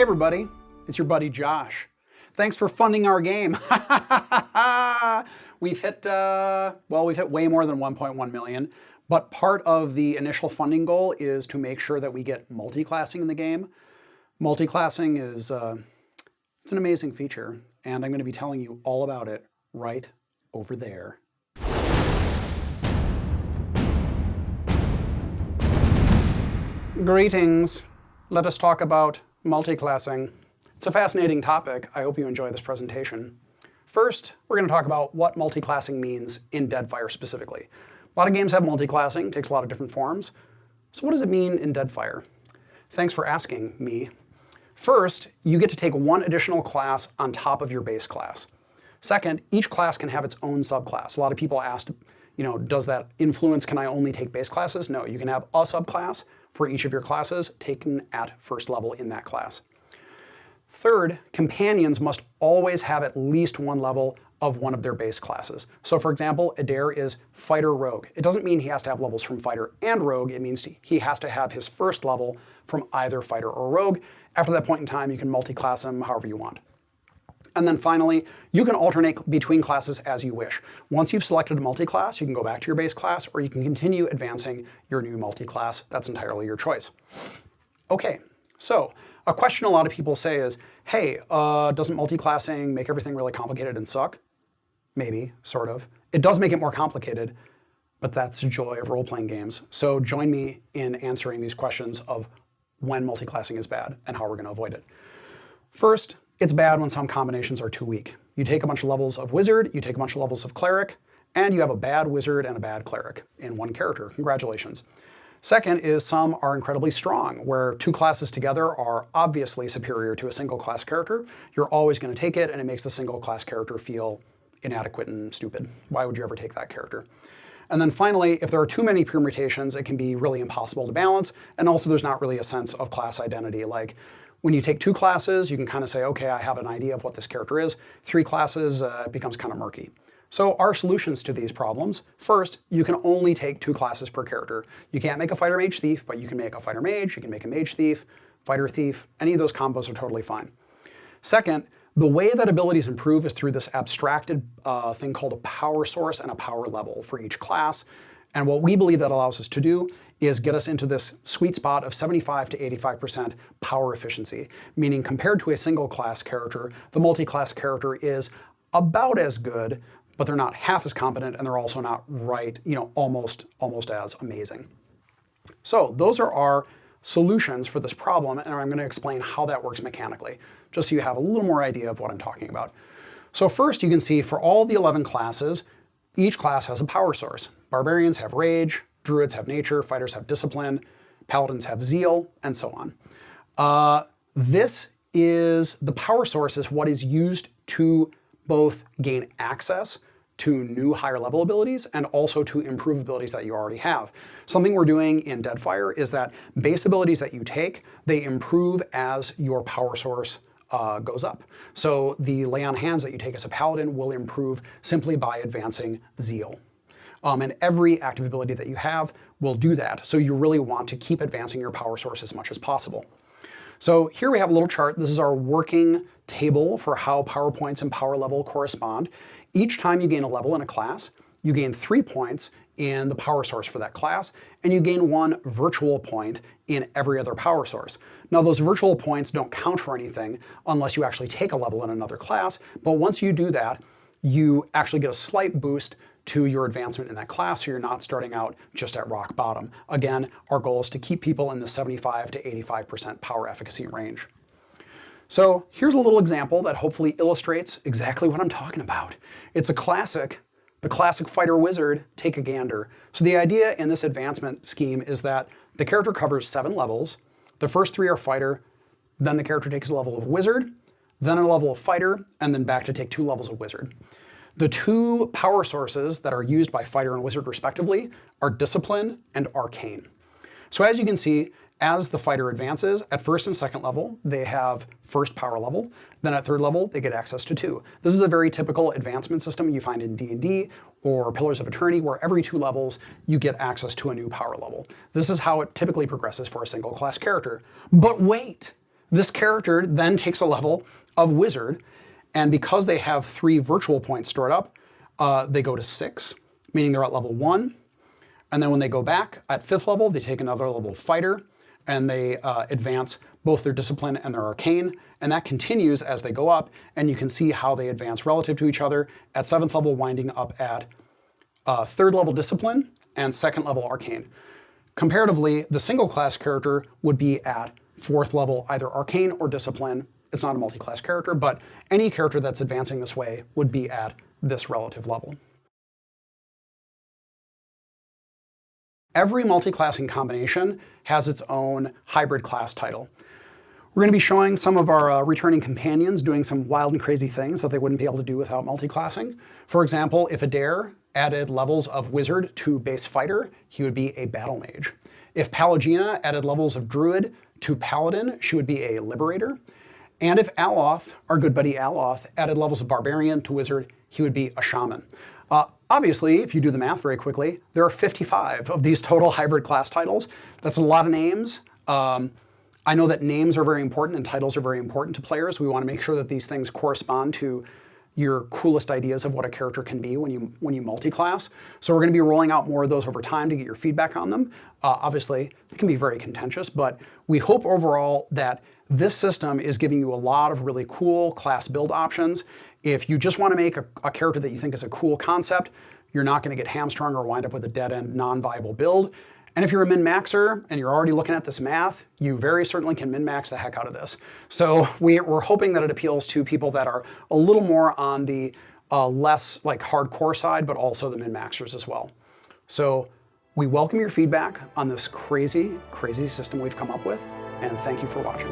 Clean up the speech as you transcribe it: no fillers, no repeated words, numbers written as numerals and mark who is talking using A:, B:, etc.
A: Hey everybody, it's your buddy Josh. Thanks for funding our game. We've hit way more than 1.1 million, but part of the initial funding goal is to make sure that we get multi-classing in the game. Multi-classing is it's an amazing feature, and I'm going to be telling you all about it right over there. Greetings. Let us talk about multi-classing. It's a fascinating topic. I hope you enjoy this presentation. First, we're going to talk about what multi-classing means in Deadfire specifically. A lot of games have multi-classing, it takes a lot of different forms. So what does it mean in Deadfire? Thanks for asking me. First, you get to take one additional class on top of your base class. Second, each class can have its own subclass. A lot of people asked, does that influence, can I only take base classes? No, you can have a subclass for each of your classes taken at first level in that class. Third, companions must always have at least one level of one of their base classes. So for example, Adair is Fighter Rogue. It doesn't mean he has to have levels from Fighter and Rogue. It means he has to have his first level from either Fighter or Rogue. After that point in time, you can multi-class him however you want. And then finally, you can alternate between classes as you wish. Once you've selected a multi-class, you can go back to your base class, or you can continue advancing your new multi-class. That's entirely your choice. Okay, so a question a lot of people say is, hey, doesn't multi-classing make everything really complicated and suck? Maybe, sort of. It does make it more complicated, but that's the joy of role-playing games. So join me in answering these questions of when multi-classing is bad and how we're going to avoid it. First, it's bad when some combinations are too weak. You take a bunch of levels of Wizard, you take a bunch of levels of Cleric, and you have a bad Wizard and a bad Cleric in one character. Congratulations. Second is some are incredibly strong, where two classes together are obviously superior to a single class character. You're always going to take it, and it makes the single class character feel inadequate and stupid. Why would you ever take that character? And then finally, if there are too many permutations, it can be really impossible to balance, and also there's not really a sense of class identity. Like, when you take two classes, you can kind of say, okay, I have an idea of what this character is. Three classes, it becomes kind of murky. So our solutions to these problems, first, you can only take two classes per character. You can't make a fighter mage thief, but you can make a fighter mage, you can make a mage thief, fighter thief, any of those combos are totally fine. Second, the way that abilities improve is through this abstracted thing called a power source and a power level for each class. And what we believe that allows us to do is get us into this sweet spot of 75 to 85% power efficiency, meaning compared to a single class character, the multi-class character is about as good, but they're not half as competent, and they're also not almost as amazing. So those are our solutions for this problem, and I'm going to explain how that works mechanically, just so you have a little more idea of what I'm talking about. So first, you can see for all the 11 classes, each class has a power source. Barbarians have Rage, Druids have Nature, Fighters have Discipline, Paladins have Zeal, and so on. The power source is what is used to both gain access to new higher level abilities and also to improve abilities that you already have. Something we're doing in Deadfire is that base abilities that you take, they improve as your power source goes up. So the Lay on Hands that you take as a Paladin will improve simply by advancing Zeal. And every active ability that you have will do that. So you really want to keep advancing your power source as much as possible. So here we have a little chart. This is our working table for how power points and power level correspond. Each time you gain a level in a class, you gain 3 points in the power source for that class, and you gain 1 virtual point in every other power source. Now those virtual points don't count for anything unless you actually take a level in another class, but once you do that, you actually get a slight boost to your advancement in that class, so you're not starting out just at rock bottom. Again, our goal is to keep people in the 75 to 85% power efficacy range. So here's a little example that hopefully illustrates exactly what I'm talking about. It's a classic, the classic fighter wizard, Take a Gander. So the idea in this advancement scheme is that the character covers 7 levels. The first 3 are fighter, then the character takes a level of wizard, then a level of fighter, and then back to take 2 levels of wizard. The 2 power sources that are used by fighter and wizard respectively are discipline and arcane. So as you can see, as the fighter advances, at first and second level, they have first power level. Then at third level, they get access to 2. This is a very typical advancement system you find in D&D or Pillars of Eternity, where every 2 levels, you get access to a new power level. This is how it typically progresses for a single class character. But wait, This character then takes a level of wizard, and because they have 3 virtual points stored up, they go to 6, meaning they're at level 1. And then when they go back at 5th level, they take another level of fighter, and they advance both their discipline and their arcane, and that continues as they go up, and you can see how they advance relative to each other at 7th level, winding up at 3rd level discipline and 2nd level arcane. Comparatively, the single class character would be at 4th level, either arcane or discipline. It's not a multi-class character, but any character that's advancing this way would be at this relative level. Every multi-classing combination has its own hybrid class title. We're going to be showing some of our returning companions doing some wild and crazy things that they wouldn't be able to do without multi-classing. For example, if Adair added levels of wizard to base fighter, he would be a battle mage. If Pallegina added levels of druid to paladin, she would be a liberator. And if Aloth, our good buddy Aloth, added levels of barbarian to wizard, he would be a shaman. Obviously, if you do the math very quickly, there are 55 of these total hybrid class titles. That's a lot of names. I know that names are very important and titles are very important to players. We want to make sure that these things correspond to your coolest ideas of what a character can be when you multi-class. So we're going to be rolling out more of those over time to get your feedback on them. Obviously, it can be very contentious, but we hope overall that this system is giving you a lot of really cool class build options. If you just want to make a character that you think is a cool concept, you're not going to get hamstrung or wind up with a dead-end, non-viable build. And if you're a min-maxer and you're already looking at this math, you very certainly can min-max the heck out of this. So we're hoping that it appeals to people that are a little more on the less like hardcore side, but also the min-maxers as well. So we welcome your feedback on this crazy, crazy system we've come up with, and thank you for watching.